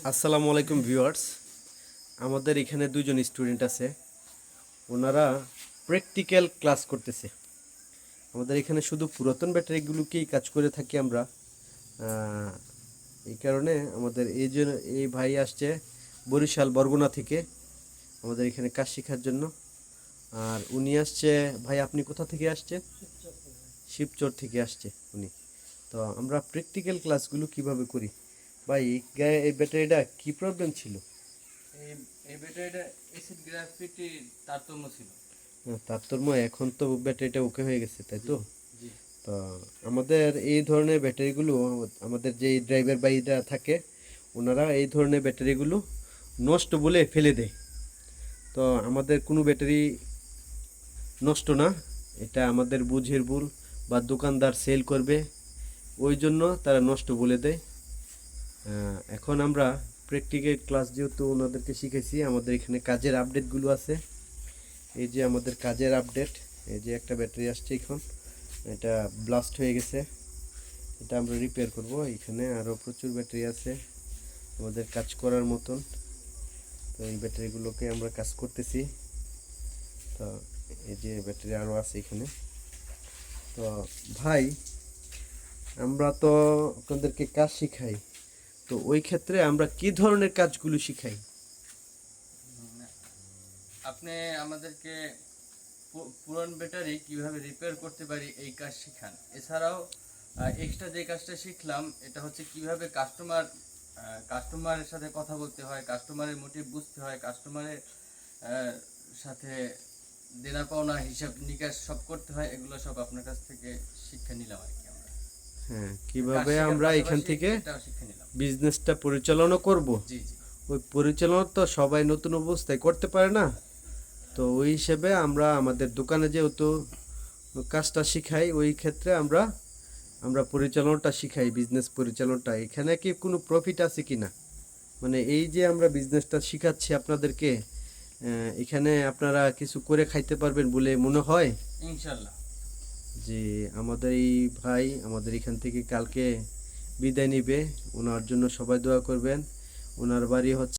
আসসালামু আলাইকুম ভিউয়ার্স। আমাদের এখানে দুইজন স্টুডেন্ট আছে, ওনারা প্র্যাকটিক্যাল ক্লাস করতেছে। আমাদের এখানে শুধু পুরাতন ব্যাটারিগুলোকেই কাজ করে থাকি আমরা। এই কারণে আমাদের এই ভাই আসছে বরিশাল বরগুনা থেকে আমাদের এখানে কাজ শেখার জন্য। আর উনি আসছে, ভাই আপনি কোথা থেকে আসছেন? শিবচর থেকে আসছে উনি। তো আমরা প্র্যাকটিক্যাল ক্লাসগুলো কিভাবে করি ভাই, এই ব্যাটারিটা কি প্রবলেম ছিল? এই এই ব্যাটারিটা অ্যাসিড গ্রাফিটির তারতম্য ছিল। তারতম্য, এখন তো ব্যাটারিটা ওকে হয়ে গেছে, তাই তো? জি। তো আমাদের এই ধরনের ব্যাটারিগুলো, আমাদের যে ড্রাইভার ভাইরা থাকে ওনারা এই ধরনের ব্যাটারিগুলো নষ্ট বলে ফেলে দেয়। তো আমাদের কোনো ব্যাটারি নষ্ট না, এটা আমাদের বুঝের ভুল বা দোকানদার সেল করবে ওই জন্য তারা নষ্ট বলে দেয়। এখন আমরা প্র্যাকটিক্যাল ক্লাস যেহেতু ওনাদেরকে শিখেছি, আমাদের এখানে কাজের আপডেটগুলো আছে। এই যে আমাদের কাজের আপডেট, এই যে একটা ব্যাটারি আসছে এখন, এটা ব্লাস্ট হয়ে গেছে, এটা আমরা রিপেয়ার করব। এখানে আরও প্রচুর ব্যাটারি আছে আমাদের কাজ করার মতন। তো এই ব্যাটারিগুলোকে আমরা কাজ করতেছি। তো এই যে ব্যাটারি আরও আছে এখানে। তো ভাই, আমরা তো আপনাদেরকে কাজ শিখাই, তো ওই ক্ষেত্রে আমরা কি ধরনের কাজগুলো শিখাই? আপনি আমাদেরকে পুরান ব্যাটারি কিভাবে রিপেয়ার করতে পারি এই কাজ শেখান। এছাড়াও এক্সট্রা যে কাজটা শিখলাম এটা হচ্ছে কিভাবে কাস্টমারের সাথে কথা বলতে হয়, কাস্টমারের মোটিভ বুঝতে হয়, কাস্টমারের সাথে দেনা পাওনা হিসাব নিকাশ সব করতে হয়। এগুলো সব আপনার কাছ থেকে শিক্ষা নিলাম আর কি। আমরা হ্যাঁ, কাজ কিভাবে শেখার আমরা এখান পাশাপাশি থেকে এটাও শিক্ষা নিলাম। বিজনেসটা পরিচালনা করব। জি জি। ওই পরিচালনা তো সবাই নতুন অবস্থায় করতে পারে না। তো ওই হিসেবে আমরা আমাদের দোকানে যেহেতু কাজটা শিখাই, ওই ক্ষেত্রে আমরা আমরা পরিচালনাটা শিখাই, বিজনেস পরিচালনাটা। এখানে কি কোনো প্রফিট আছে কি না, মানে এই যে আমরা বিজনেসটা শিখাচ্ছি আপনাদেরকে, এখানে আপনারা কিছু করে খাইতে পারবেন বলে মনে হয়? ইনশাল্লাহ। যে আমাদের এই ভাই আমাদের এখান থেকে কালকে বিদায় নিবে, ওনার জন্য সবাই দোয়া করবেন। ওনার বাড়ি হচ্ছে